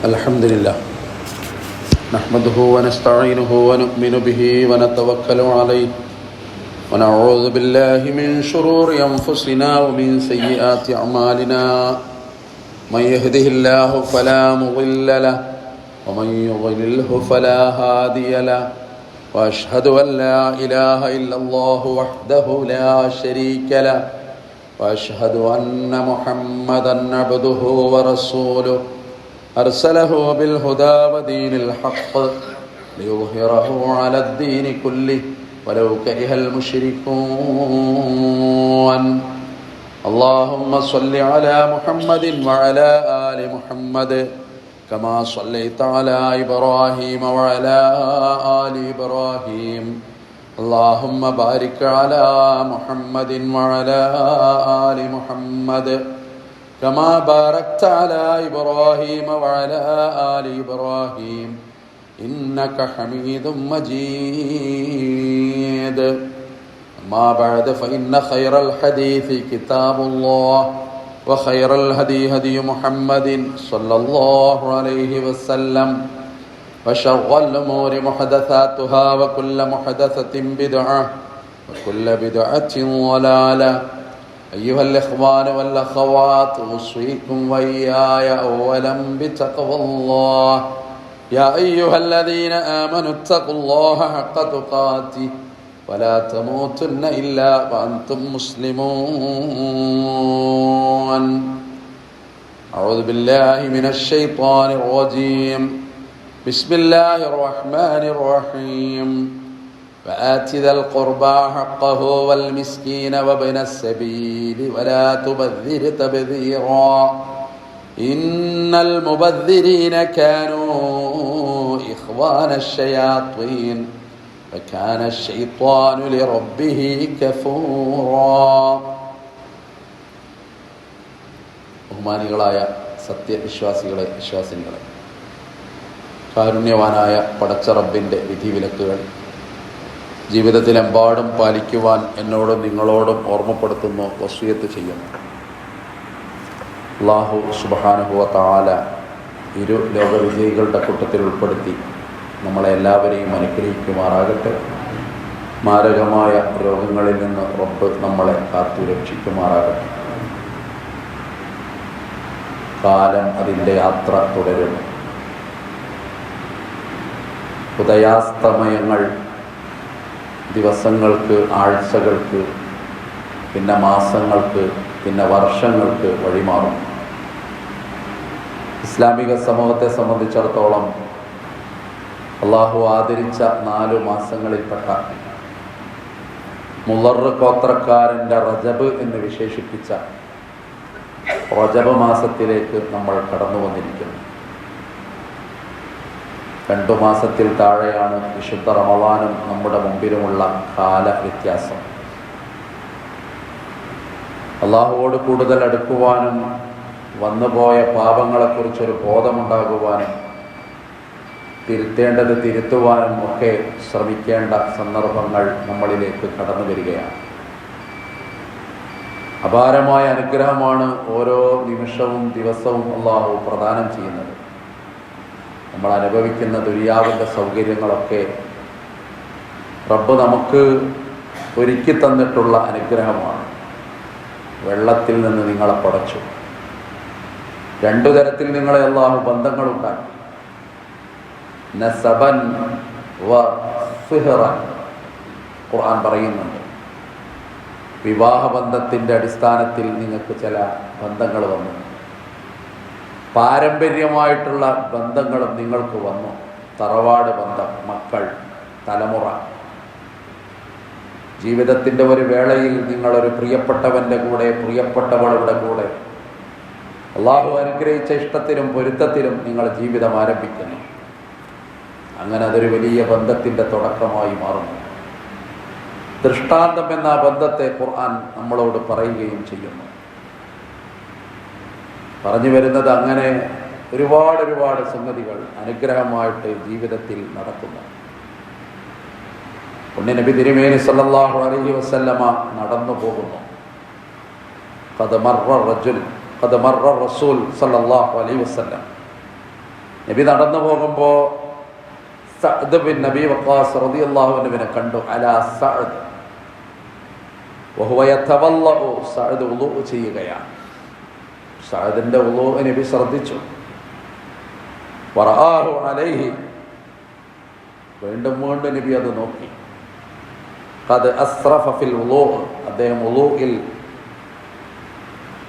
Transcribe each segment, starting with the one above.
الحمد لله نحمده ونستعينه ونؤمن به ونتوكل عليه ونعوذ بالله من شرور أنفسنا ومن سيئات أعمالنا من يهده الله فلا مضل له ومن يضلله فلا هادي له وأشهد أن لا إله إلا الله وحده لا شريك له وأشهد أن محمدا عبده ورسوله أرسله بالهدى ودين الحق ليظهره على الدين كله ولو كره المشركون اللهم صل على محمد وعلى آل محمد كما صليت على إبراهيم وعلى آل إبراهيم اللهم بارك على محمد وعلى آل محمد كما باركت على إبراهيم وعلى آل إبراهيم إنك حميد مجيد أما بعد فإن خير الحديث كتاب الله وخير الهدي هدي محمد صلى الله عليه وسلم وشر الأمور محدثاتها وكل محدثة بدعة وكل بدعة ضلالة أيها الإخوان والأخوات أوصيكم وإياي أولا بتقوى الله يا أيها الذين آمنوا اتقوا الله حق تقاته ولا تموتن إلا وأنتم مسلمون أعوذ بالله من الشيطان الرجيم بسم الله الرحمن الرحيم وآت ذا القربى حقه والمسكين وابن السبيل ولا تبذر تبذيرا إن المبذرين كانوا إخوان الشياطين وكان الشيطان لربه كفورا ബഹുമാനികളായ സത്യവിശ്വാസികളെ വിശ്വാസിനികളെ, കാരുണ്യവാനായ പടച്ച റബ്ബിൻ്റെ വിധിവിലക്കുകൾ ജീവിതത്തിലെമ്പാടും പാലിക്കുവാൻ എന്നോടും നിങ്ങളോടും ഓർമ്മപ്പെടുത്തുന്നു, വസിയത്ത് ചെയ്യുന്നു. അല്ലാഹു സുബ്ഹാനഹു വ തആല ഇരു ലോകവിജയികളുടെ കൂട്ടത്തിൽ ഉൾപ്പെടുത്തി നമ്മളെ എല്ലാവരെയും അനുഗ്രഹിക്കുമാറാകട്ടെ. മാരകമായ രോഗങ്ങളിൽ നിന്ന് റബ്ബ് നമ്മളെ കാത്തു രക്ഷിക്കുമാറാകട്ടെ. കാലം അതിൻ്റെ യാത്ര തുടരുന്നു. ഉദയാസ്തമയങ്ങൾ ദിവസങ്ങൾക്ക്, ആഴ്ചകൾക്ക്, പിന്നെ മാസങ്ങൾക്ക്, പിന്നെ വർഷങ്ങൾക്ക് വഴിമാറും. ഇസ്ലാമിക സമൂഹത്തെ സംബന്ധിച്ചിടത്തോളം അള്ളാഹു ആദരിച്ച 4 മാസങ്ങളിൽപ്പെട്ട മുളർ ഗോത്രക്കാരൻ്റെ റജബ് എന്ന് വിശേഷിപ്പിച്ച റജബ് മാസത്തിലേക്ക് നമ്മൾ കടന്നു വന്നിരിക്കുന്നു. 2 മാസത്തിൽ താഴെയാണ് വിശുദ്ധ റമളാനും നമ്മുടെ മുമ്പിലുമുള്ള കാല വ്യത്യാസം. അള്ളാഹുവോട് കൂടുതൽ അടുക്കുവാനും വന്നുപോയ പാപങ്ങളെക്കുറിച്ചൊരു ബോധമുണ്ടാകുവാനും തിരുത്തേണ്ടത് തിരുത്തുവാനും ഒക്കെ ശ്രമിക്കേണ്ട സന്ദർഭങ്ങൾ നമ്മളിലേക്ക് കടന്നു വരികയാണ്. അപാരമായ അനുഗ്രഹമാണ് ഓരോ നിമിഷവും ദിവസവും അള്ളാഹു പ്രദാനം ചെയ്യുന്നത്. നമ്മൾ അനുഭവിക്കുന്ന ദുനിയാവിൻ്റെ സൗകര്യങ്ങളൊക്കെ റബ്ബ് നമുക്ക് ഒരുക്കി തന്നിട്ടുള്ള അനുഗ്രഹമാണ്. വെള്ളത്തിൽ നിന്ന് നിങ്ങളെ പടച്ചു. 2 തരത്തിൽ നിങ്ങളെ അള്ളാഹു ബന്ധങ്ങളുണ്ടാക്കി. നസബൻ വ സിഹ്റൻ ഖുർആൻ പറയുന്നുണ്ട്. വിവാഹബന്ധത്തിൻ്റെ അടിസ്ഥാനത്തിൽ നിങ്ങൾക്ക് ചില ബന്ധങ്ങൾ വന്നു. പാരമ്പര്യമായിട്ടുള്ള ബന്ധങ്ങളും നിങ്ങൾക്ക് വന്നു. തറവാട് ബന്ധം, മക്കൾ, തലമുറ. ജീവിതത്തിൻ്റെ ഒരു വേളയിൽ നിങ്ങളൊരു പ്രിയപ്പെട്ടവൻ്റെ കൂടെ, പ്രിയപ്പെട്ടവളുടെ കൂടെ അള്ളാഹു അനുഗ്രഹിച്ച ഇഷ്ടത്തിലും പൊരുത്തത്തിലും നിങ്ങൾ ജീവിതം ആരംഭിക്കുന്നു. അങ്ങനെ അതൊരു വലിയ ബന്ധത്തിൻ്റെ തുടക്കമായി മാറുന്നു. ദൃഷ്ടാന്തം എന്ന ബന്ധത്തെ ഖുർആൻ നമ്മളോട് പറയുകയും ചെയ്യുന്നു. പറഞ്ഞു വരുന്നത് അങ്ങനെ ഒരുപാട് സംഗതികൾ അനുഗ്രഹമായിട്ട് ജീവിതത്തിൽ നടക്കുന്നു. പുണ്യനബി തിരുമേനി സല്ലല്ലാഹു അലൈഹി വസല്ലമ നടന്നു പോകുന്നു. ഖദ് മർറ റസൂൽ സല്ലല്ലാഹു അലൈഹി വസല്ലം നബി നടന്നു പോകുമ്പോൾ സഅദ് ബിൻ നബി വഖാസ് റളിയല്ലാഹു അൻഹുവിനെ കണ്ടു. അലാ സഅദ് വഹുവ യതവല്ലഉ, സഅദ് വുളൂ ചെയ്യുകയാണ്. സഅദിന്റെ വുളൂ നബി ശ്രദ്ധിച്ചു. വറആഹു അലൈഹി, വീണ്ടും വീണ്ടും നബി അത് നോക്കി. ഖദ് അസ്റഫ ഫിൽ വുളൂ, അദ്ദേഹം വുളൂഇൽ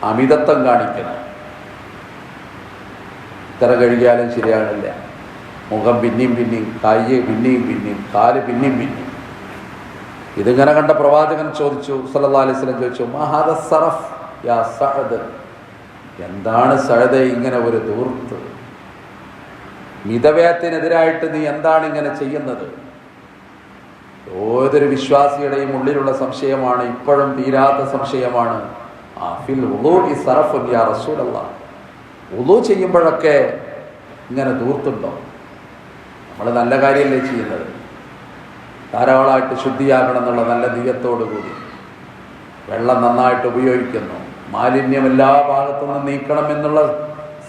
അമിതത്വം കാണിക്കുന്നു. ഇത്ര കഴുകിയാലും ശരിയാകില്ല. മുഖം പിന്നെയും പിന്നെയും, കൈ പിന്നെയും പിന്നെയും, കാല് പിന്നെയും പിന്നെയും. ഇതിങ്ങനെ കണ്ട പ്രവാചകൻ ചോദിച്ചു, സല്ലല്ലാഹു അലൈഹി വസല്ലം ചോദിച്ചു, മാ ഹാദ സറഫ് യാ സഅദ്, എന്താണ് സഅദേ ഇങ്ങനെ ഒരു ധൂർത്ത്? മിതവ്യയത്തിനെതിരായിട്ട് നീ എന്താണ് ഇങ്ങനെ ചെയ്യുന്നത്? ഏതൊരു വിശ്വാസിയുടെയും ഉള്ളിലുള്ള സംശയമാണ്, ഇപ്പോഴും തീരാത്ത സംശയമാണ്. ഫിൽ വുളൂഇ സറഫുൻ യാ റസൂലല്ലാഹ്, വുളൂ ചെയ്യുമ്പോഴൊക്കെ ഇങ്ങനെ ധൂർത്തുണ്ടോ? നമ്മൾ നല്ല കാര്യമല്ലേ ചെയ്യുന്നത്, ധാരാളമായിട്ട് ശുദ്ധിയാകണം എന്നുള്ള നല്ല നിയ്യത്തോടു കൂടി വെള്ളം നന്നായിട്ട് ഉപയോഗിക്കുന്നു, മാലിന്യം എല്ലാ ഭാഗത്തു നിന്നും നീക്കണം എന്നുള്ള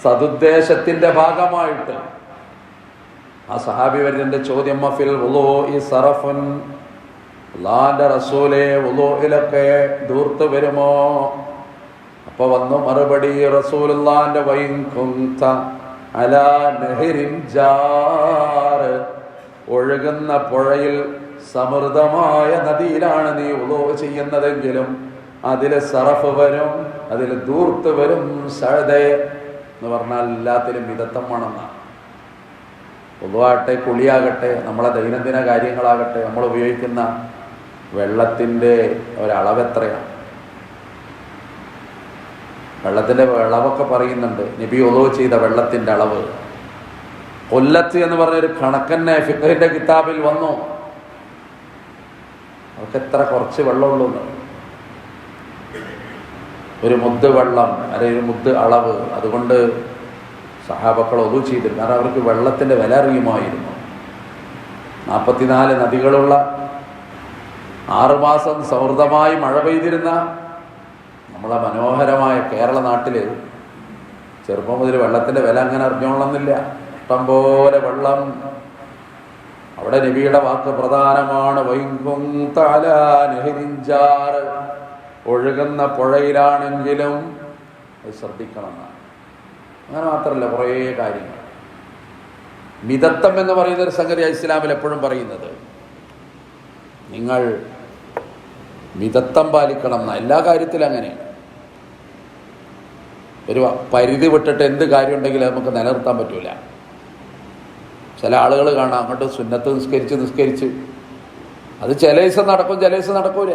സതുദ്ദേശത്തിൻ്റെ ഭാഗമായിട്ട് ആ സഹാബി വര്യൻ്റെ ചോദ്യം, ഫിൽ വുളൂഇ സറഫുൻ, അല്ലാഹുവിൻ്റെ റസൂലേ വുളൂഇലൊക്കെ ധൂർത്ത് വരുമോ? അപ്പോൾ വന്നു മറുപടി, റസൂലുള്ളാഹിന്റെ വൈൻ കുന്ത അലാ നഹരിൻ ജാർ, ഒഴുകുന്ന പുഴയിൽ സമൃദ്ധമായ നദിയിലാണ് നീ വുളൂ ചെയ്യുന്നതെങ്കിലും അതിൽ സറഫ് വരും, അതിൽ ധൂർത്ത് വരും. സഅദേ എന്ന് പറഞ്ഞാൽ എല്ലാത്തിലും മിതത്വം വേണമെന്നാണ്. വുളൂആകട്ടെ, കുളിയാകട്ടെ, നമ്മളെ ദൈനംദിന കാര്യങ്ങളാകട്ടെ, നമ്മൾ ഉപയോഗിക്കുന്ന വെള്ളത്തിൻ്റെ ഒരളവ് എത്രയാണ്? വെള്ളത്തിൻ്റെ അളവൊക്കെ പറയുന്നുണ്ട്. നബി വുളൂ ചെയ്ത വെള്ളത്തിൻ്റെ അളവ് കൊല്ലത്ത് എന്ന് പറഞ്ഞൊരു കണക്കന്നെ ഫിഖ്ഹിന്റെ കിതാബിൽ വന്നു. അവർക്ക് എത്ര കുറച്ച് വെള്ളമുള്ളൂ, ഒരു മുദ്ദ് വെള്ളം അല്ലെങ്കിൽ ഒരു മുദ്ദ് അളവ്. അതുകൊണ്ട് സഹാബക്കൾ വുളൂ ചെയ്തിരുന്നു, കാരണം അവർക്ക് വെള്ളത്തിൻ്റെ വില അറിയുമായിരുന്നു. 44 നദികളുള്ള 6 മാസം സമൃദ്ധമായി മഴ പെയ്തിരുന്ന നമ്മളെ മനോഹരമായ കേരള നാട്ടിൽ ചെറുപ്പം മുതൽ വെള്ളത്തിൻ്റെ വില അങ്ങനെ അറിഞ്ഞോളണമെന്നില്ല. ഇഷ്ടംപോലെ വെള്ളം. അവിടെ നബിയുടെ വാക്ക് പ്രധാനമാണ്, ഒഴുകുന്ന പുഴയിലാണെങ്കിലും അത് ശ്രദ്ധിക്കണം എന്നാണ്. അങ്ങനെ മാത്രമല്ല, കുറേ കാര്യങ്ങൾ. മിതത്വം എന്ന് പറയുന്ന ഒരു സംഗതി ഇസ്ലാമിൽ എപ്പോഴും പറയുന്നത്, നിങ്ങൾ മിതത്വം പാലിക്കണം എന്ന എല്ലാ കാര്യത്തിലും അങ്ങനെയാണ്. ഒരു പരിധി വിട്ടിട്ട് എന്ത് കാര്യം ഉണ്ടെങ്കിലും നമുക്ക് നിലനിർത്താൻ പറ്റൂല. ചില ആളുകൾ കാണാം, അങ്ങോട്ട് സുന്നത്ത് നിസ്കരിച്ച് അത് ചില ദിവസം നടക്കും, ചില ദിവസം നടക്കൂല.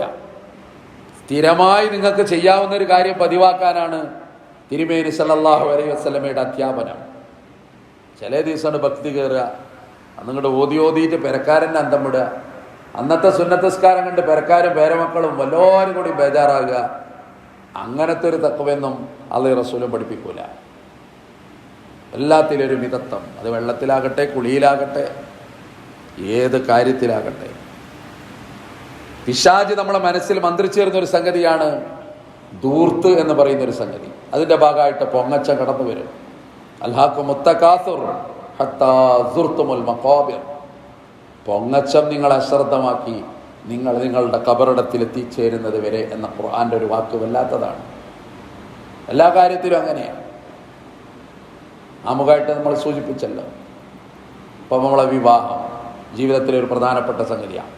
സ്ഥിരമായി നിങ്ങൾക്ക് ചെയ്യാവുന്ന ഒരു കാര്യം പതിവാക്കാനാണ് തിരുമേനി സല്ലല്ലാഹു അലൈഹി വസല്ലമയുടെ അധ്യാപനം. ചില ദിവസമാണ് ഭക്തി കയറുക, അന്നിങ്ങോട്ട് ഓതിയിട്ട് പെരക്കാരൻ്റെ അന്തം വിടുക. അന്നത്തെ സുന്നത്തസ്കാരം കണ്ട് പെരക്കാരും പേരമക്കളും വല്ലവരും കൂടി ബേജാറാകുക. അങ്ങനത്തെ ഒരു തഖ്വയൊന്നും അല്ലാഹു റസൂലും പഠിപ്പിക്കൂല. എല്ലാത്തിലും ഒരു മിതത്വം. അത് വെള്ളത്തിലാകട്ടെ, കുളിയിലാകട്ടെ, ഏത് കാര്യത്തിലാകട്ടെ. പിശാച് നമ്മളെ മനസ്സിൽ മന്ത്രിച്ചേരുന്നൊരു സംഗതിയാണ് ധൂർത്ത് എന്ന് പറയുന്നൊരു സംഗതി. അതിൻ്റെ ഭാഗമായിട്ട് പൊങ്ങച്ചം കടന്നു വരും. അൽഹാക്കുമുത്തകാസുർ ഹത്താ സുർത്തുമുൽ മഖാബിർ. പൊങ്ങച്ചം നിങ്ങൾ അശ്രദ്ധമാക്കി നിങ്ങൾ നിങ്ങളുടെ കബറിടത്തിൽ എത്തിച്ചേരുന്നത് വരെ എന്ന ഖുർആൻ്റെ ഒരു വാക്ക് വല്ലാത്തതാണ്. എല്ലാ കാര്യത്തിലും അങ്ങനെയാണ്. ആമുഖമായിട്ട് നമ്മൾ സൂചിപ്പിച്ചല്ലോ. ഇപ്പം നമ്മളെ വിവാഹം ജീവിതത്തിലൊരു പ്രധാനപ്പെട്ട സംഗതിയാണ്,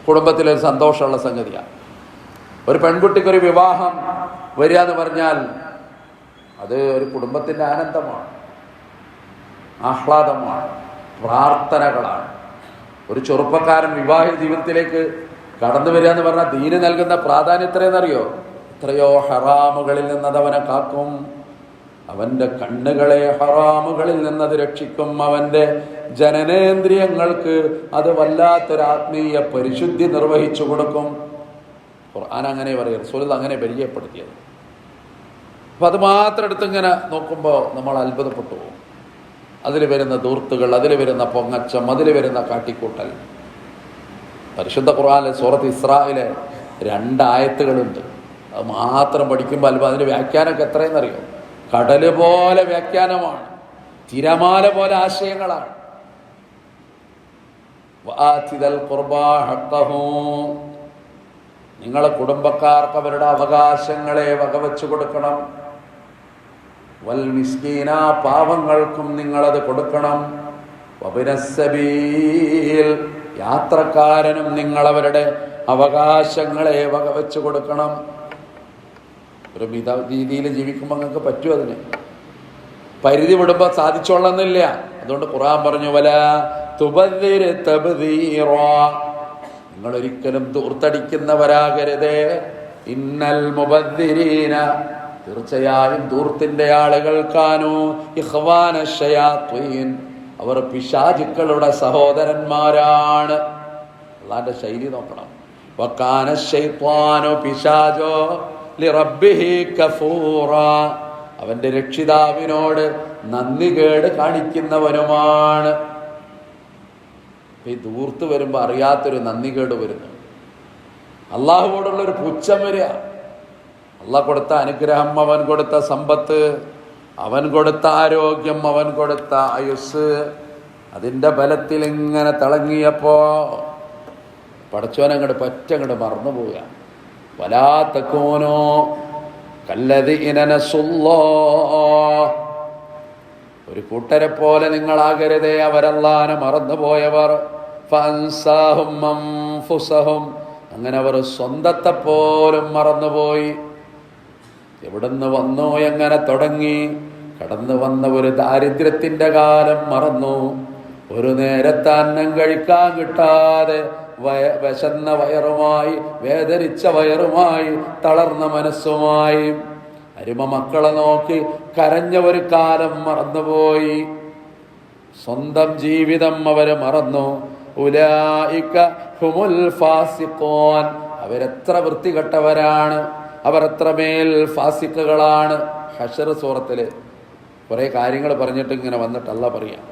കുടുംബത്തിലൊരു സന്തോഷമുള്ള സംഗതിയാണ്. ഒരു പെൺകുട്ടിക്കൊരു വിവാഹം വരിക എന്ന് പറഞ്ഞാൽ അത് ഒരു കുടുംബത്തിൻ്റെ ആനന്ദമാണ്, ആഹ്ലാദമാണ്, പ്രാർത്ഥനകളാണ്. ഒരു ചെറുപ്പക്കാരൻ വിവാഹ ജീവിതത്തിലേക്ക് കടന്നു വരിക എന്ന് പറഞ്ഞാൽ ദീന് നൽകുന്ന പ്രാധാന്യം എത്രയെന്നറിയോ? എത്രയോ ഹറാമുകളിൽ നിന്നത് അവനെ കാക്കും, അവൻ്റെ കണ്ണുകളെ ഹറാമുകളിൽ നിന്നത് രക്ഷിക്കും, അവൻ്റെ ജനനേന്ദ്രിയങ്ങൾക്ക് അത് വല്ലാത്തൊരാത്മീയ പരിശുദ്ധി നിർവഹിച്ചു കൊടുക്കും. ഖുർആൻ അങ്ങനെ പറയും, റസൂൽ അങ്ങനെ പരിചയപ്പെടുത്തിയത്. അപ്പം അത് മാത്രം എടുത്തിങ്ങനെ നോക്കുമ്പോൾ നമ്മൾ അത്ഭുതപ്പെട്ടു പോകും. അതിൽ വരുന്ന ധൂർത്തുകൾ, അതിൽ വരുന്ന പൊങ്ങച്ചം, അതിൽ വരുന്ന കാട്ടിക്കൂട്ടൽ. പരിശുദ്ധ ഖുർആനിലെ സൂറത്ത് ഇസ്രായിലെ 2 ആയത്തുകളുണ്ട്. അത് മാത്രം പഠിക്കുമ്പോൾ അതിൻ്റെ വ്യാഖ്യാനമൊക്കെ എത്രയെന്നറിയോ? കടല് പോലെ വ്യാഖ്യാനമാണ്. തിരമാല പോലെ ആശയങ്ങളാണ്. നിങ്ങളെ കുടുംബക്കാർക്ക് അവരുടെ അവകാശങ്ങളെ വകവെച്ചു കൊടുക്കണം. വൽ മിസ്കീന, പാവങ്ങൾക്കും നിങ്ങളത് കൊടുക്കണം. വബിനസ്സബീൽ, യാത്രക്കാരനും നിങ്ങളവരുടെ അവകാശങ്ങളെ വകവെച്ചു കൊടുക്കണം. ഒരു രീതിയിൽ ജീവിക്കുമ്പോൾ നിങ്ങൾക്ക് പറ്റും. അതിന് പരിധി വിടുമ്പോൾ സാധിച്ചോളന്നില്ല. അതുകൊണ്ട് ഖുർആൻ പറഞ്ഞു, വല തുബദ്ദിർ തബ്ദീറാ, നിങ്ങൾ ഒരിക്കലും ധൂർത്തടിക്കുന്നവരാകരുതേ. ഇന്നൽ മുബദ്ദിരീന, തീർച്ചയായും ധൂർത്തിന്റെ ആളുകൾ കാനൂ ഇഖ്വാന ശയാത്വീൻ, അവർ പിശാചുക്കളുടെ സഹോദരന്മാരാണ്. അള്ളാന്റെ ശൈലി നോക്കണം. വകാന ശൈത്വാനു പിശാചോ ലിറബ്ബിഹി കഫൂറാ, അവന്റെ രക്ഷിതാവിനോട് നന്ദികേട് കാണിക്കുന്നവനുമാണ്. ഈ ധൂർത്ത് വരുമ്പോൾ അറിയാത്തൊരു നന്ദികേട് വരുന്നു. അള്ളാഹുവോടുള്ളൊരു പുച്ഛം വരിക. അള്ളാഹ് കൊടുത്ത അനുഗ്രഹം, അവൻ കൊടുത്ത സമ്പത്ത്, അവൻ കൊടുത്ത ആരോഗ്യം, അവൻ കൊടുത്ത ആയുസ്, അതിൻ്റെ ബലത്തിൽ ഇങ്ങനെ തിളങ്ങിയപ്പോ പടച്ചോനങ്ങോട്ട് പറ്റങ്ങോട്ട് മറന്നു പോവുക. വലാ തകൂനൂ കല്ലദീന നസുല്ലാഹ്, ഒരു കൂട്ടരെ പോലെ നിങ്ങളാകരുതേ അവരല്ലാഹനെ മറന്നുപോയവർ. ഫഅൻസാഹും അൻഫുസഹും, അങ്ങനെ അവർ സ്വന്തത്തെ പോലും മറന്നുപോയി. എവിടുന്ന് വന്നു, എങ്ങനെ തുടങ്ങി, കടന്നു വന്ന ഒരു ദാരിദ്ര്യത്തിന്റെ കാലം മറന്നു. ഒരു നേരത്തെ അന്നം കഴിക്കാൻ കിട്ടാതെ വിശന്ന വയറുമായി, വേദനിച്ച വയറുമായി, തളർന്ന മനസ്സുമായി അരുമ മക്കളെ നോക്കി കരഞ്ഞ ഒരു കാലം മറന്നുപോയി. സ്വന്തം ജീവിതം അവര് മറന്നു. ഉലൈക ഹുമുൽ ഫാസിഖൂൻ, അവരെത്ര വൃത്തികെട്ടവരാണ്, അവർ എത്രമേൽ ഫാസിഖുകളാണ്. ഹശർ സൂറത്തില് കുറെ കാര്യങ്ങൾ പറഞ്ഞിട്ട് ഇങ്ങനെ വന്നിട്ട് അല്ലാഹ് പറയാം,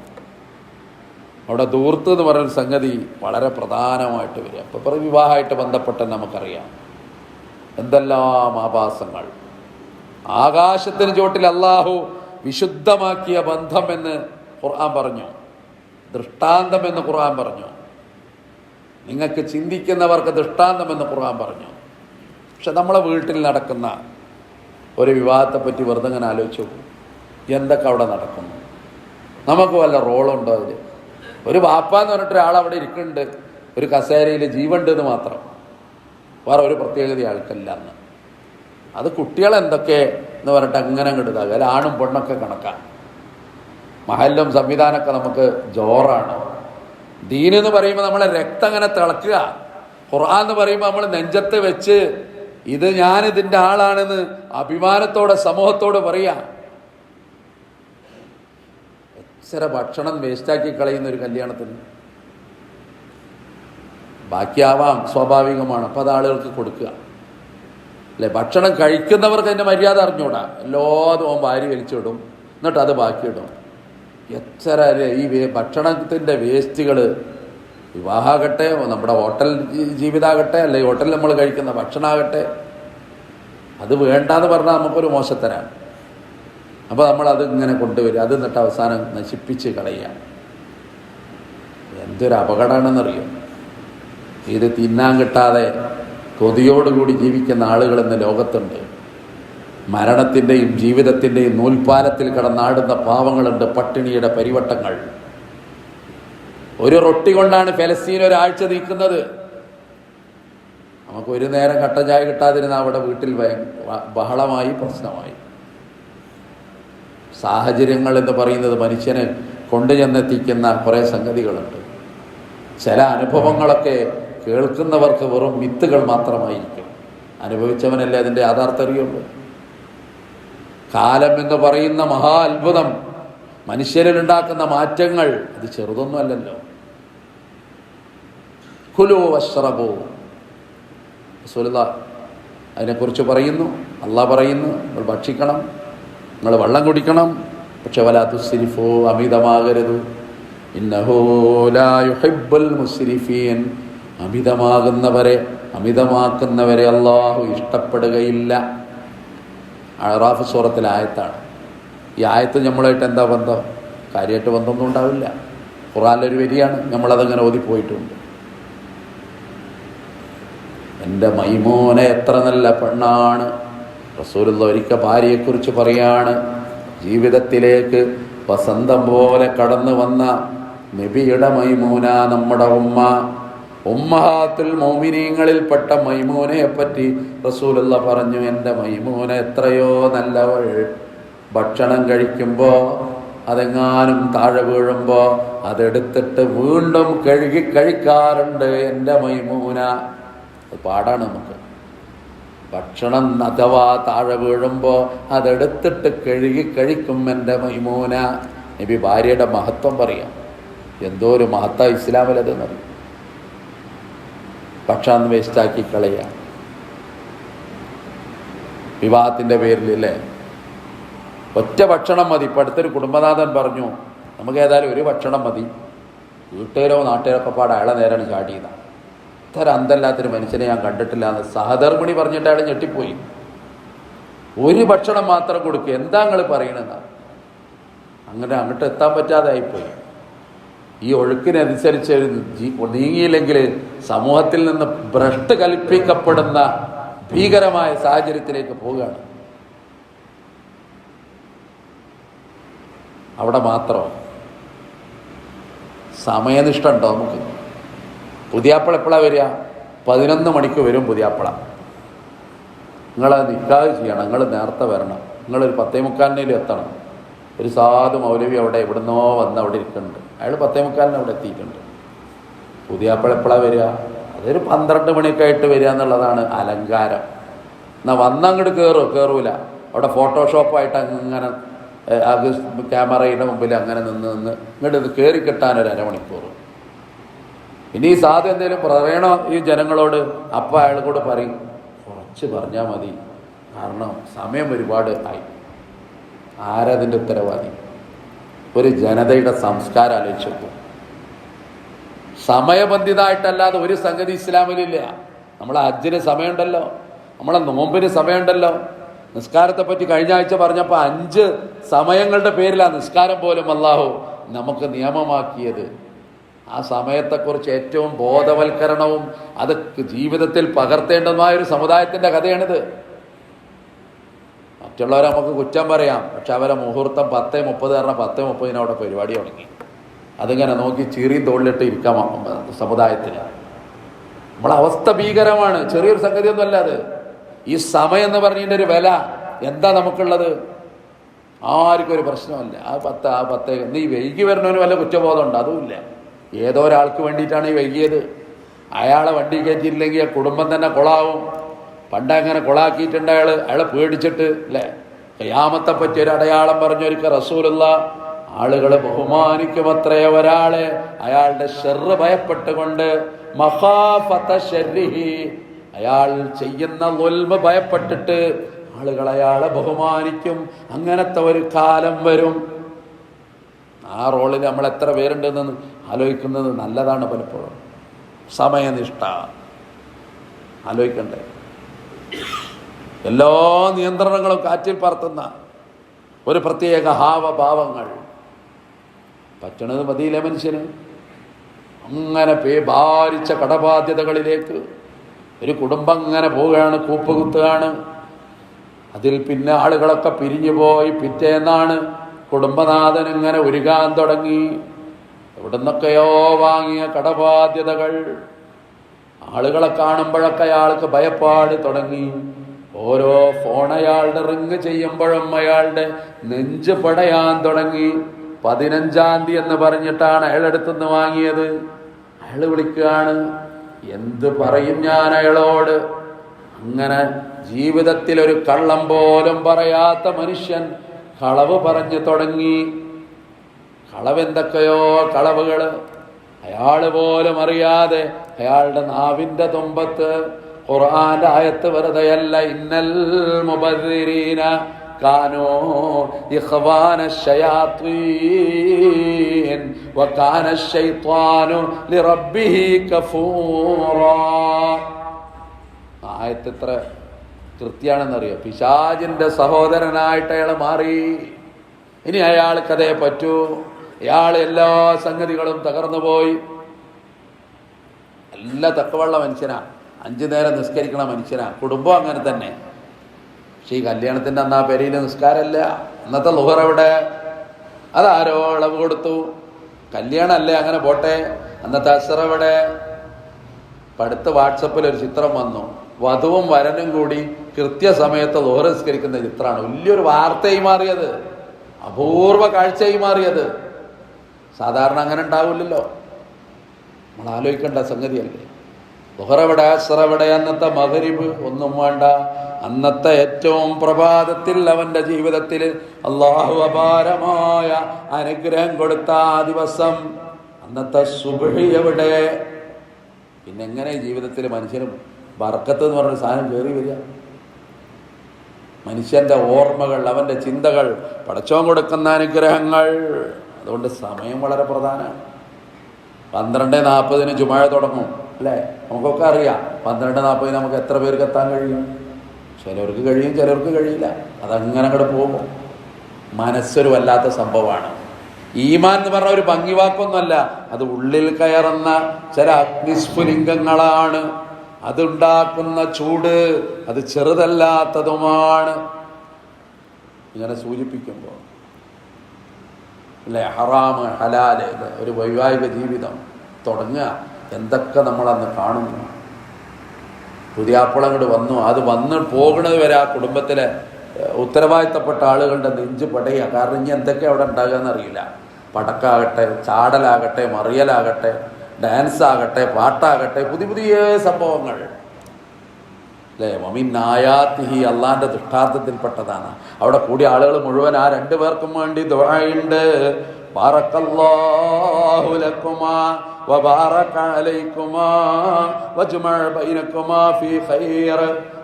അവിടെ ധൂർത്ത് എന്ന് പറയുന്ന സംഗതി വളരെ പ്രധാനമായിട്ട് വരിക. അപ്പോൾ വിവാഹമായിട്ട് ബന്ധപ്പെട്ട് നമുക്കറിയാം എന്തെല്ലാം ആഭാസങ്ങൾ. ആകാശത്തിന് ചോട്ടിൽ അള്ളാഹു വിശുദ്ധമാക്കിയ ബന്ധം എന്ന് ഖുർആൻ പറഞ്ഞു, ദൃഷ്ടാന്തം എന്ന് ഖുർആൻ പറഞ്ഞു, നിങ്ങൾക്ക് ചിന്തിക്കുന്നവർക്ക് ദൃഷ്ടാന്തം എന്ന് ഖുർആൻ പറഞ്ഞു. പക്ഷെ നമ്മളെ വീട്ടിൽ നടക്കുന്ന ഒരു വിവാഹത്തെ പറ്റി വെറുതെ ഇങ്ങനെ ആലോചിച്ചു നോക്കും. എന്തൊക്കെ അവിടെ നടക്കുന്നു? നമുക്ക് വല്ല റോളുണ്ടോ അതിൽ? ഒരു വാപ്പാന്ന് പറഞ്ഞിട്ട് ഒരാൾ അവിടെ ഇരിക്കുന്നുണ്ട്, ഒരു കസേരയിൽ ജീവണ്ട് എന്ന് മാത്രം, വേറെ ഒരു പ്രത്യേകത ആൾക്കല്ല. എന്ന് അത് കുട്ടികളെന്തൊക്കെ എന്ന് പറഞ്ഞിട്ട് അങ്ങനെ അങ്ങോട്ട് ഇതാകുക. അതിൽ ആണും പെണ്ണൊക്കെ കണക്കാം. മഹല്ലും സംവിധാനമൊക്കെ നമുക്ക് ജോറാണ്. ദീനെന്ന് പറയുമ്പോൾ നമ്മളെ രക്തം അങ്ങനെ തിളക്കുക. ഖുർആൻ എന്ന് പറയുമ്പോൾ നമ്മൾ നെഞ്ചത്ത് വെച്ച് ഇത് ഞാനിതിൻ്റെ ആളാണെന്ന് അഭിമാനത്തോടെ സമൂഹത്തോട് പറയാം. എത്ര ഭക്ഷണം വേസ്റ്റാക്കി കളയുന്ന ഒരു കല്യാണത്തിന്. ബാക്കിയാവാം, സ്വാഭാവികമാണ്. അപ്പം അത് ആളുകൾക്ക് കൊടുക്കുക അല്ലെ. ഭക്ഷണം കഴിക്കുന്നവർക്ക് അതിൻ്റെ മര്യാദ അറിഞ്ഞൂടാ. എല്ലാതും വാരി വലിച്ചിടും, എന്നിട്ട് അത് ബാക്കിയിടും. എത്ര ഈ ഭക്ഷണത്തിൻ്റെ വേസ്റ്റുകൾ, വിവാഹമാകട്ടെ, നമ്മുടെ ഹോട്ടൽ ജീവിതമാകട്ടെ, അല്ലെങ്കിൽ ഹോട്ടലിൽ നമ്മൾ കഴിക്കുന്ന ഭക്ഷണമാകട്ടെ, അത് വേണ്ടാന്ന് പറഞ്ഞാൽ നമുക്കൊരു മോശത്തരാണ്. അപ്പോൾ നമ്മളത് ഇങ്ങനെ കൊണ്ടുവരിക, അത് എന്നിട്ട് അവസാനം നശിപ്പിച്ച് കളയുക. എന്തൊരു അപകടമാണെന്നറിയും. ഇത് തിന്നാൻ കിട്ടാതെ കൊതിയോടുകൂടി ജീവിക്കുന്ന ആളുകൾ ഇന്ന് ലോകത്തുണ്ട്. മരണത്തിൻ്റെയും ജീവിതത്തിൻ്റെയും നൂൽപ്പാലത്തിൽ കിടന്നാടുന്ന പാവങ്ങളുണ്ട്. പട്ടിണിയുടെ പരിവട്ടങ്ങൾ. ഒരു റൊട്ടി കൊണ്ടാണ് ഫലസ്തീൻ ഒരാഴ്ച നീക്കുന്നത്. നമുക്ക് ഒരു നേരം കട്ടൻ ചായ കിട്ടാതിരുന്ന അവിടെ വീട്ടിൽ ബഹളമായി, പ്രശ്നമായി. സാഹചര്യങ്ങൾ എന്ന് പറയുന്നത് മനുഷ്യന് കൊണ്ടുചെന്നെത്തിക്കുന്ന കുറേ സംഗതികളുണ്ട്. ചില അനുഭവങ്ങളൊക്കെ കേൾക്കുന്നവർക്ക് വെറും മിത്തുകൾ മാത്രമായിരിക്കും. അനുഭവിച്ചവനല്ലേ അതിൻ്റെ യാഥാർത്ഥ്യം അറിയുള്ളൂ. കാലം എന്ന് പറയുന്ന മഹാ അത്ഭുതം, മനുഷ്യരിലുണ്ടാക്കുന്ന മാറ്റങ്ങൾ, അത് ചെറുതൊന്നും അല്ലല്ലോ. കുലൂ വശ്റബൂ, റസൂലുള്ളാഹി അതിനെക്കുറിച്ച് പറയുന്നു. അള്ളാഹ് പറയുന്നു, നിങ്ങൾ ഭക്ഷിക്കണം, നിങ്ങൾ വെള്ളം കുടിക്കണം, പക്ഷെ വലാ തുസ്രിഫൂ, അമിതമാകരുത്. ഇന്നഹു ലാ യുഹിബ്ബുൽ മുസ്രിഫീൻ, അമിതമാക്കുന്നവരെ അള്ളാഹു ഇഷ്ടപ്പെടുകയില്ല. അഅറാഫ് സൂറത്തിലെ ആയത്താണ്. ഈ ആയത്ത് നമ്മളായിട്ട് എന്താ ബന്ധം? കാര്യമായിട്ട് ബന്ധമൊന്നും ഉണ്ടാവില്ല. ഖുർആനിലൊരു വരിയാണ്, നമ്മളതങ്ങനെ ഓതിപ്പോയിട്ടുണ്ട്. എൻ്റെ മൈമൂന എത്ര നല്ല പെണ്ണാണ്. റസൂലുള്ള ഒരിക്കൽ ഭാര്യയെക്കുറിച്ച് പറയാണ്, ജീവിതത്തിലേക്ക് വസന്തം പോലെ കടന്നു വന്ന നബിയുടെ മൈമൂന, നമ്മുടെ ഉമ്മഹാത്തുൽ മോമിനീങ്ങളിൽപ്പെട്ട മൈമൂനയെ പറ്റി റസൂലുള്ള പറഞ്ഞു, എൻ്റെ മൈമൂന എത്രയോ നല്ലവൾ. ഭക്ഷണം കഴിക്കുമ്പോൾ അതെങ്ങാനും താഴെ വീഴുമ്പോൾ അതെടുത്തിട്ട് വീണ്ടും കഴുകി കഴിക്കാറുണ്ട് എൻ്റെ മൈമൂന. അത് പാടാണ് നമുക്ക്. ഭക്ഷണം അഥവാ താഴെ വീഴുമ്പോൾ അതെടുത്തിട്ട് കഴുകി കഴിക്കും എൻ്റെ മൈമൂന. നബി ഭാര്യയുടെ മഹത്വം പറയാം. എന്തോ ഒരു മഹത്വ ഇസ്ലാമിലതെന്നറിയും. ഭക്ഷണം വേസ്റ്റാക്കി കളയുക വിവാഹത്തിൻ്റെ പേരിലല്ലേ. ഒറ്റ ഭക്ഷണം മതി. ഇപ്പം അടുത്തൊരു കുടുംബനാഥൻ പറഞ്ഞു, നമുക്ക് ഏതായാലും ഒരു ഭക്ഷണം മതി, വീട്ടുകാരോ നാട്ടുകാരോ ഒക്കെ പാടെ അയാളെ നേരാണ് ചാടിയതാണ്. ഇത്ര അന്തല്ലാത്തൊരു മനുഷ്യനെ ഞാൻ കണ്ടിട്ടില്ല എന്ന് സഹധർമ്മിണി പറഞ്ഞിട്ട് അയാൾ ഞെട്ടിപ്പോയി. ഒരു ഭക്ഷണം മാത്രം കൊടുക്കുക, എന്താ നിങ്ങൾ പറയണെന്നാണ്. അങ്ങനെ അങ്ങോട്ട് എത്താൻ പറ്റാതെ ആയിപ്പോയി. ഈ ഒഴുക്കിനനുസരിച്ച് നീങ്ങിയില്ലെങ്കിൽ സമൂഹത്തിൽ നിന്ന് ഭ്രഷ്ട് കൽപ്പിക്കപ്പെടുന്ന ഭീകരമായ സാഹചര്യത്തിലേക്ക് പോവുകയാണ്. അവിടെ മാത്രം സമയനിഷ്ഠ ഉണ്ടോ നമുക്ക്? പുതിയാപ്പള എപ്പോഴാണ് വരിക? 11 മണിക്ക് വരും പുതിയാപ്പള. നിങ്ങളത് നിക്കാഹ് ചെയ്യണം, നിങ്ങൾ നേരത്തെ വരണം, നിങ്ങളൊരു 10:45 എത്തണം. ഒരു സാധു മൗലവി അവിടെ എവിടുന്നോ വന്ന് അവിടെ ഇരിക്കുന്നുണ്ട്, അയാൾ 10:45 അവിടെ എത്തിയിട്ടുണ്ട്. പുതിയാപ്പള എപ്പോഴാണ് വരിക? അതൊരു 12 മണിയൊക്കെ ആയിട്ട് വരിക എന്നുള്ളതാണ് അലങ്കാരം. എന്നാൽ വന്നങ്ങോട്ട് കയറൂല. അവിടെ ഫോട്ടോഷോപ്പായിട്ട് അങ്ങനെ അത് ക്യാമറയുടെ മുമ്പിൽ അങ്ങനെ നിന്ന് ഇങ്ങോട്ട് കയറി കിട്ടാൻ ഒരു അരമണിക്കൂർ. ഇനി ഈ സാധു എന്തെങ്കിലും പറയണോ ഈ ജനങ്ങളോട്, അപ്പം അയാൾ കൂടെ പറയും, കുറച്ച് പറഞ്ഞാൽ മതി, കാരണം സമയം ഒരുപാട് ആയി. ആരതിൻ്റെ ഉത്തരവാദി? ഒരു ജനതയുടെ സംസ്കാരം ആലോചിച്ചു നോക്കും. സമയബന്ധിതമായിട്ടല്ലാതെ ഒരു സംഗതി ഇസ്ലാമിലില്ല. നമ്മളെ ഹജ്ജിന് സമയമുണ്ടല്ലോ, നമ്മളെ നോമ്പിന് സമയമുണ്ടല്ലോ. നിസ്കാരത്തെ പറ്റി കഴിഞ്ഞ ആഴ്ച പറഞ്ഞപ്പോൾ 5 സമയങ്ങളുടെ പേരിലാണ് നിസ്കാരം പോലും അല്ലാഹു നമുക്ക് നിയമമാക്കിയത്. ആ സമയത്തെക്കുറിച്ച് ഏറ്റവും ബോധവൽക്കരണവും അത് ജീവിതത്തിൽ പകർത്തേണ്ടതുമായൊരു സമുദായത്തിൻ്റെ കഥയാണിത്. മറ്റുള്ളവരെ നമുക്ക് കുറ്റം പറയാം, പക്ഷെ അവരെ മുഹൂർത്തം 10:30 കാരണം 10:30 അവിടെ പരിപാടി തുടങ്ങി. അതിങ്ങനെ നോക്കി ചീറിയും തോളിലിട്ട് ഇരിക്കാം സമുദായത്തിന്. നമ്മളെ അവസ്ഥ ഭീകരമാണ്. ചെറിയൊരു സംഗതിയൊന്നും അല്ല അത്. ഈ സമയം എന്ന് പറഞ്ഞതിൻ്റെ ഒരു വില എന്താ നമുക്കുള്ളത്? ആർക്കും ഒരു പ്രശ്നമല്ല. ആ 10 നീ വൈകി വരണവന് വല്ല കുറ്റബോധമുണ്ട്? അതുമില്ല. ഏതോ ഒരാൾക്ക് വേണ്ടിയിട്ടാണ് ഈ വൈകിയത്. അയാളെ വണ്ടി കയറ്റിയില്ലെങ്കിൽ ആ കുടുംബം തന്നെ കൊളാവും. പണ്ടങ്ങനെ കൊളാക്കിയിട്ടുണ്ട് അയാളെ പേടിച്ചിട്ട് അല്ലേ. ഖിയാമത്തെ പറ്റി ഒരു അടയാളം പറഞ്ഞൊരിക്കൽ റസൂലുള്ള ആളുകൾ ബഹുമാനിക്കുമത്രേ ഒരാളെ അയാളുടെ ഷർറ് ഭയപ്പെട്ടുകൊണ്ട്, മഖാഫത ശർരിഹി, അയാൾ ചെയ്യുന്ന ളുൽമ് ഭയപ്പെട്ടിട്ട് ആളുകൾ അയാളെ ബഹുമാനിക്കും. അങ്ങനത്തെ ഒരു കാലം വരും. ആ റോളിൽ നമ്മൾ എത്ര പേരുണ്ടെന്ന് ആലോചിക്കുന്നത് നല്ലതാണ്. പലപ്പോഴും സമയനിഷ്ഠ ആലോചിക്കണ്ടേ. എല്ലാ നിയന്ത്രണങ്ങളും കാറ്റിൽ പറത്തുന്ന ഒരു പ്രത്യേക ഹാവഭാവങ്ങൾ പറ്റണത് മതിയില്ലേ മനുഷ്യന്? അങ്ങനെ ഭാരിച്ച കടബാധ്യതകളിലേക്ക് ഒരു കുടുംബം അങ്ങനെ പോവുകയാണ്, കൂപ്പുകുത്തുകയാണ്. അതിൽ പിന്നെ ആളുകളൊക്കെ പിരിഞ്ഞു പോയി. പിറ്റേന്നാണ് കുടുംബനാഥൻ ഇങ്ങനെ ഉരുകാൻ തുടങ്ങി. എവിടുന്നൊക്കെയോ വാങ്ങിയ കടബാധ്യതകൾ. ആളുകളെ കാണുമ്പോഴൊക്കെ അയാൾക്ക് ഭയപ്പാട് തുടങ്ങി. ഓരോ ഫോൺ അയാളുടെ റിങ് ചെയ്യുമ്പോഴും അയാളുടെ നെഞ്ച് പടയാൻ തുടങ്ങി. 15-ാം തീയതി എന്ന് പറഞ്ഞിട്ടാണ് അയാളെടുത്തുനിന്ന് വാങ്ങിയത്. അയാൾ വിളിക്കുകയാണ്, എന്ത് പറയും ഞാൻ അയാളോട്? അങ്ങനെ ജീവിതത്തിൽ ഒരു കള്ളം പോലും പറയാത്ത മനുഷ്യൻ കളവ് പറഞ്ഞു തുടങ്ങി. കളവെന്തൊക്കെയോ കളവുകൾ അയാൾ പോലും അറിയാതെ അയാളുടെ നാവിൻ്റെ തുമ്പത്ത് ഖുർആന്റെ ആയത്ത് വെറുതെയല്ല, ഇന്നൽ മുബദ്ദിരീന കാനൂ ഇഖ്വാന ശയാത്വീൻ വകാന ശൈത്വാനു ലിറബ്ബിഹി കഫൂറാ. ആയത്ത് എത്ര കൃത്യാണെന്നറിയോ? പിശാചിന്റെ സഹോദരനായിട്ട് അയാൾ മാറി. ഇനി അയാൾക്കതേ പറ്റൂ. അയാൾ എല്ലാ സംഗതികളും തകർന്നു പോയി. എല്ലാ തക്കവള്ള മനുഷ്യനാ, 5 നേരം നിസ്കരിക്കണ മനുഷ്യനാ, കുടുംബം അങ്ങനെ തന്നെ. പക്ഷെ ഈ കല്യാണത്തിൻ്റെ അന്ന് ആ പെരയിൽ നിസ്കാരമല്ല. അന്നത്തെ ളുഹർ എവിടെ? അതാരോ ഇളവ് കൊടുത്തു. കല്യാണമല്ലേ, അങ്ങനെ പോട്ടെ. അന്നത്തെ അസ്ർ എവിടെ? അടുത്ത വാട്സപ്പിൽ ഒരു ചിത്രം വന്നു, വധുവും വരനും കൂടി കൃത്യസമയത്ത് ളുഹർ നിസ്കരിക്കുന്ന ചിത്രമാണ്. വലിയൊരു വാർത്തയായി മാറിയത്, അപൂർവ കാഴ്ചയായി മാറിയത്. സാധാരണ അങ്ങനെ ഉണ്ടാവില്ലല്ലോ. നമ്മൾ ആലോചിക്കേണ്ട സംഗതിയല്ലേ. ളുഹർ എവിടെ, അസ്ർ എവിടെ? അന്നത്തെ മഗ്രിബ് ഒന്നും വേണ്ട. അന്നത്തെ ഏറ്റവും പ്രഭാതത്തിൽ അവന്റെ ജീവിതത്തിൽ അല്ലാഹു അപാരമായ അനുഗ്രഹം കൊടുത്ത ആ ദിവസം, അന്നത്തെ സുബ്ഹി എവിടെ? പിന്നെ എങ്ങനെ ജീവിതത്തിൽ മനുഷ്യന് ബർക്കത്ത് എന്ന് പറഞ്ഞൊരു സാധനം കയറി വരിക? മനുഷ്യന്റെ ഓർമ്മകൾ, അവന്റെ ചിന്തകൾ, പടച്ചോൻ കൊടുക്കുന്ന അനുഗ്രഹങ്ങൾ. അതുകൊണ്ട് സമയം വളരെ പ്രധാനമാണ്. 12:40 ജുമുഅ തുടങ്ങും അല്ലേ? നമുക്കൊക്കെ അറിയാം 12:40 നമുക്ക് എത്ര പേർക്ക് എത്താൻ കഴിയും? ചിലർക്ക് കഴിയും, ചിലർക്ക് കഴിയില്ല. അതങ്ങനെ അങ്ങോട്ട് പോകും. മനസ്സൊരു വല്ലാത്ത സംഭവമാണ്. ഈമാൻ എന്ന് പറഞ്ഞ ഒരു ഭംഗിവാക്കൊന്നുമല്ല, അത് ഉള്ളിൽ കയറുന്ന ചില അഗ്നിസ്ഫുലിംഗങ്ങളാണ്. അതുണ്ടാക്കുന്ന ചൂട് അത് ചെറുതല്ലാത്തതുമാണ്. ഇങ്ങനെ സൂചിപ്പിക്കുമ്പോൾ അല്ലേ, ഹറാമ് ഹലാല്, ഒരു വൈവാഹിക ജീവിതം തുടങ്ങുക. എന്തൊക്കെ നമ്മളന്ന് കാണുന്നു. പുതിയാപ്പിള അങ്ങോട്ട് വന്നു, അത് വന്ന് പോകുന്നത് വരെ ആ കുടുംബത്തിലെ ഉത്തരവാദിത്തപ്പെട്ട ആളുകളുടെ നെഞ്ച് പടയുക. കാരണം ഇനി എന്തൊക്കെ അവിടെ ഉണ്ടാകുക എന്നറിയില്ല. പടക്കാകട്ടെ, ചാടലാകട്ടെ, മറിയലാകട്ടെ, ഡാൻസ് ആകട്ടെ, പാട്ടാകട്ടെ, പുതിയ പുതിയ സംഭവങ്ങൾ അല്ലേ. വമിൻ ആയാത്തിഹി, അള്ളാന്റെ ദൃഷ്ടാന്തത്തിൽപ്പെട്ടതാണ്. അവിടെ കൂടിയ ആളുകൾ മുഴുവൻ ആ 2 പേർക്കും വേണ്ടി ദുആയുണ്ട്. ബാറക്കല്ലാഹു ലക്കുമാ വബാറക അലൈക്കുമാ വജ്മഅ ബൈനക്കുമാ ഫീ ഖൈർ.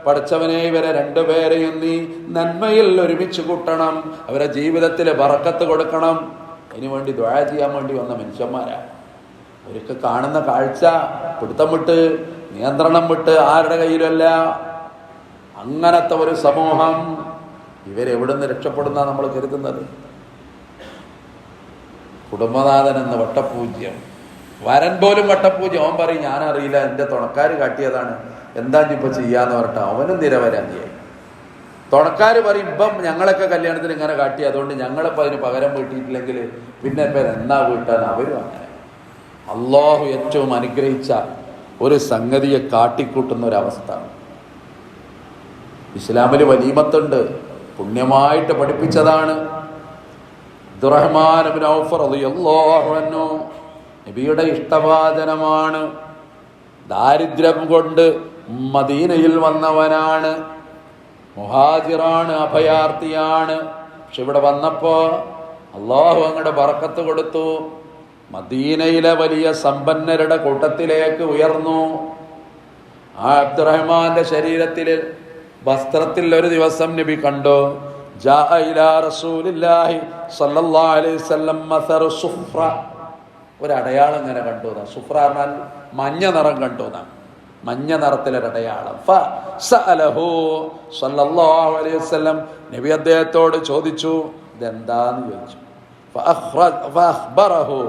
പഠിച്ചവനെ, ഇവരെ 2 പേരെയും നീ നന്മയിൽ ഒരുമിച്ച് കൂട്ടണം, അവരെ ജീവിതത്തിൽ ബറക്കത്ത് കൊടുക്കണം. അതിനു വേണ്ടി ദുആ ചെയ്യാൻ വേണ്ടി വന്ന മനുഷ്യന്മാരാ. അവർക്ക് കാണുന്ന കാഴ്ച പിടുത്തം വിട്ട്, നിയന്ത്രണം വിട്ട് ആരുടെ കയ്യിലല്ല. അങ്ങനത്തെ ഒരു സമൂഹം. ഇവരെവിടുന്ന് രക്ഷപ്പെടുന്ന നമ്മൾ കരുതുന്നത്? കുടുംബനാഥൻ എന്ന് വട്ടപൂജ്യം, വരൻ പോലും വട്ടപൂജ്യം. അവൻ പറയും ഞാനറിയില്ല, എൻ്റെ തുണക്കാർ കാട്ടിയതാണ്, എന്താ ഇപ്പോൾ ചെയ്യാന്ന് പറഞ്ഞിട്ട് അവനും നിരപരാധിയായി. തുണക്കാർ പറയും ഇപ്പം ഞങ്ങളൊക്കെ കല്യാണത്തിന് ഇങ്ങനെ കാട്ടി, അതുകൊണ്ട് ഞങ്ങളിപ്പോൾ അതിന് പകരം വീട്ടിയിട്ടില്ലെങ്കിൽ പിന്നെ ഇപ്പം എന്നാ വീട്ടാൻ? അവരും അങ്ങനെ. അള്ളാഹു ഏറ്റവും അനുഗ്രഹിച്ച ഒരു സംഗതിയെ കാട്ടിക്കൂട്ടുന്ന ഒരവസ്ഥ. ഇസ്ലാമിൽ വലീമത്തുണ്ട്, പുണ്യമായിട്ട് പഠിപ്പിച്ചതാണ്. അബ്ദുറഹ്മാൻ ഇബ്നു ഔഫ് റളിയല്ലാഹു അൻഹു നബിയുടെ ഇഷ്ടവാചനമാണ്. ദാരിദ്ര്യം കൊണ്ട് മദീനയിൽ വന്നവനാണ്, മുഹാജിറാണ്, അഭയാർത്ഥിയാണ്. പക്ഷെ ഇവിടെ വന്നപ്പോ അള്ളാഹു അങ്ങയുടെ ബറക്കത്ത് കൊടുത്തു. മദീനയിലെ വലിയ സമ്പന്നരുടെ കൂട്ടത്തിലേക്ക് ഉയർന്നു. ആ അബ്ദുറഹ്മാന്റെ ശരീരത്തിൽ, വസ്ത്രത്തിൽ ഒരു ദിവസം നബി കണ്ടു. ജാഅ ഇലാ റസൂലില്ലാഹി സ്വല്ലല്ലാഹു അലൈഹി വസല്ലം മസറു സുഫ്ര, ഒരു അടയാളം ഇങ്ങനെ കണ്ടു. സുഫ്ര പറഞ്ഞാൽ മഞ്ഞ നിറം കണ്ടു. മഞ്ഞ നിറത്തിലൊരടയാളം. ഫസഅലഹു സ്വല്ലല്ലാഹു അലൈഹി വസല്ലം, നബി അദ്ദേഹത്തോട് ചോദിച്ചു ഇതെന്താന്ന് ചോദിച്ചു. ഫഅഖ്ബറഹു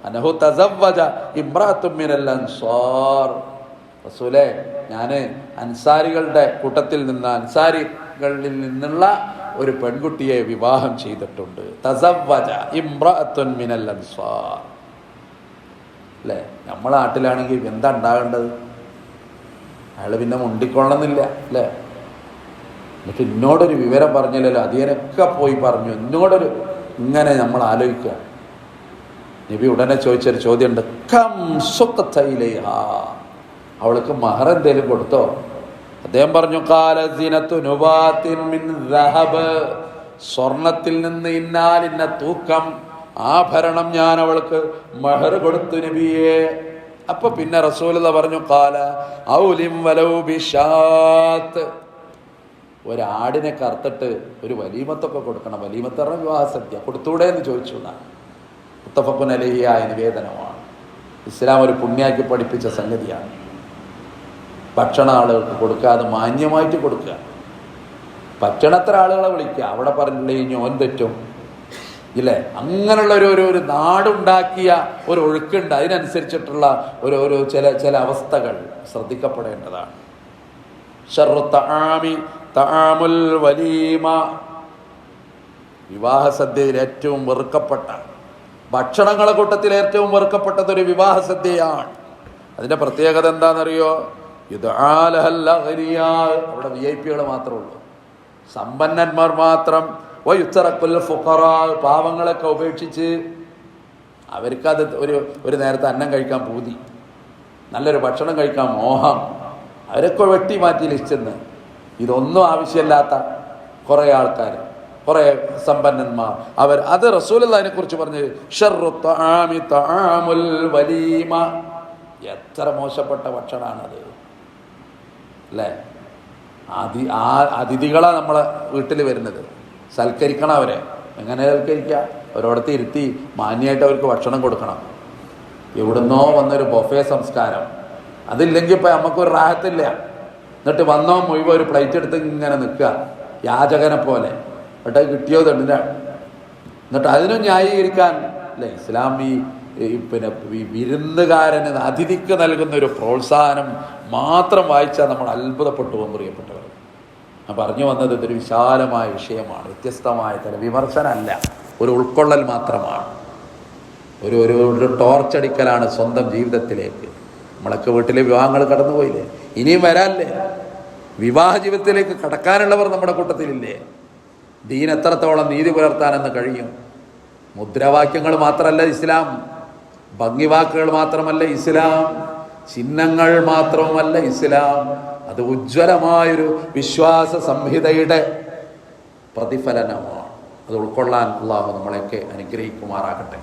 അന്നഹു തസവ്വജ ഇംറഅത്തുൻ മിനൽ അൻസാർ. റസൂലേ, ഞാൻ അൻസാരികളുടെ കൂട്ടത്തിൽ നിന്ന്, അൻസാരികളിൽ നിന്നുള്ള ഒരു പെൺകുട്ടിയെ വിവാഹം ചെയ്തിട്ടുണ്ട്. തസവ്വജ ഇംറഅത്തുൻ മിനൽ അൻസാർ. അല്ലേ, നമ്മളെ നാട്ടിലാണെങ്കിൽ എന്താ ഉണ്ടാകേണ്ടത്? അയാൾ പിന്നെ മുണ്ടിക്കൊള്ളണമെന്നില്ല അല്ലേ. എന്നിട്ട് എന്നോടൊരു വിവരം പറഞ്ഞില്ലല്ലോ, അതിനൊക്കെ പോയി പറഞ്ഞു. എന്നോടൊരു ഇങ്ങനെ നമ്മൾ ആലോചിക്കുക. നബി ഉടനെ ചോദിച്ചൊരു ചോദ്യമുണ്ട്, കം സുഖത്തൈലൈഹാ, അവൾക്ക് മഹർ എന്തേലും കൊടുത്തോ? അദ്ദേഹം പറഞ്ഞു, ഖാല സിനത്തു നുബാത്തിൻ മിൻ ദഹബ്, സ്വർണത്തിൽ നിന്ന് ഇന്ന തൂക്കം ആഭരണം ഞാൻ അവൾക്ക് മഹർ കൊടുത്തു നബിയെ. അപ്പൊ പിന്നെ റസൂലുള്ളാഹി പറഞ്ഞു, ഖാല ഔലിം വലൗ ബിശാത്ത്, ഒരാടിനെ കറുത്തിട്ട് ഒരു വലീമത്തൊക്കെ കൊടുക്കണം. വലീമത്ത് പറഞ്ഞ വിവാഹ സദ്യ കൊടുത്തൂടെ എന്ന് ചോദിച്ചു. മുത്തഫഖുൻ അലൈഹിയായ നിവേദനമാണ്. ഇസ്ലാം ഒരു പുണ്യാക്കി പഠിപ്പിച്ച സംഗതിയാണ്. ഭക്ഷണ ആളുകൾക്ക് കൊടുക്കാതെ മാന്യമായിട്ട് കൊടുക്കുക. പറ്റണത്ര ആളുകളെ വിളിക്കുക. അവിടെ പറഞ്ഞില്ലേ ഞോൻ തെറ്റും, ഇല്ലേ? അങ്ങനെയുള്ള ഒരു നാടുണ്ടാക്കിയ ഒരു ഒഴുക്കുണ്ട്. അതിനനുസരിച്ചിട്ടുള്ള ഒരു ചില അവസ്ഥകൾ ശ്രദ്ധിക്കപ്പെടേണ്ടതാണ്. ശർറു തആമി തആമുൽ വലീമ, വിവാഹ സദ്യയിൽ ഏറ്റവും വെറുക്കപ്പെട്ട ഭക്ഷണങ്ങളെ കൂട്ടത്തിൽ ഏറ്റവും വെറുക്കപ്പെട്ടത് ഒരു വിവാഹ സദ്യയാണ്. അതിന്റെ പ്രത്യേകത എന്താണെന്നറിയോ? ഇത് അവിടെ VIP മാത്രമേ ഉള്ളൂ, സമ്പന്നന്മാർ മാത്രം. പാവങ്ങളൊക്കെ ഉപേക്ഷിച്ച് അവർക്കത് ഒരു നേരത്തെ അന്നം കഴിക്കാൻ പൂതി, നല്ലൊരു ഭക്ഷണം കഴിക്കാൻ മോഹം, അവരൊക്കെ വെട്ടി മാറ്റി ലിസ്റ്റെന്ന്. ഇതൊന്നും ആവശ്യമില്ലാത്ത കുറേ ആൾക്കാർ, കുറേ സമ്പന്നന്മാർ, അത് റസൂലുള്ളാഹിനെ കുറിച്ച് പറഞ്ഞത് ശർറു തആമി തആമുൽ വലീമ. എത്ര മോശപ്പെട്ട ഭക്ഷണമാണത് അല്ലേ? അതിഥികളാ നമ്മളെ വീട്ടിൽ വരുന്നത്, സൽക്കരിക്കണം അവരെ. എങ്ങനെ സൽക്കരിക്കുക? അവരോടത്ത് ഇരുത്തി മാന്യമായിട്ട് അവർക്ക് ഭക്ഷണം കൊടുക്കണം. എവിടുന്നോ വന്നൊരു ബൊഫേ സംസ്കാരം, അതില്ലെങ്കിൽ ഇപ്പം നമുക്കൊരു റാഹത്തില്ല. എന്നിട്ട് വന്നോ മുഴുവൻ ഒരു പ്ലേറ്റ് എടുത്ത് ഇങ്ങനെ നിൽക്കുക യാചകനെ പോലെ. എന്നിട്ട് അത് കിട്ടിയോ തണ്ടില്ല. എന്നിട്ട് അതിനും ന്യായീകരിക്കാൻ അല്ലേ ഇസ്ലാം പിന്നെ വിരുന്നുകാരന് അതിഥിക്ക് നൽകുന്ന ഒരു പ്രോത്സാഹനം മാത്രം വായിച്ചാൽ നമ്മൾ അത്ഭുതപ്പെട്ടു പോകും പ്രിയപ്പെട്ടവർ. ഞാൻ പറഞ്ഞു വന്നത് ഇതൊരു വിശാലമായ വിഷയമാണ്, വ്യത്യസ്തമായ ചില വിമർശനമല്ല, ഒരു ഉൾക്കൊള്ളൽ മാത്രമാണ്, ഒരു ടോർച്ചടിക്കലാണ് സ്വന്തം ജീവിതത്തിലേക്ക്. നമ്മളൊക്കെ വീട്ടിലെ വിവാഹങ്ങൾ കടന്നുപോയില്ലേ? ഇനിയും വരാല്ലേ? വിവാഹ ജീവിതത്തിലേക്ക് കടക്കാനുള്ളവർ നമ്മുടെ കൂട്ടത്തിലില്ലേ? ദീൻ എത്രത്തോളം നീതി പുലർത്താനെന്ന് കഴിയും? മുദ്രാവാക്യങ്ങൾ മാത്രമല്ല ഇസ്ലാം, ഭംഗിവാക്കുകൾ മാത്രമല്ല ഇസ്ലാം, ചിഹ്നങ്ങൾ മാത്രവുമല്ല ഇസ്ലാം. അത് ഉജ്ജ്വലമായൊരു വിശ്വാസ സംഹിതയുടെ പ്രതിഫലനമാണ്. അത് ഉൾക്കൊള്ളാൻ അല്ലാഹു നമ്മളെയൊക്കെ അനുഗ്രഹിക്കുമാറാകട്ടെ.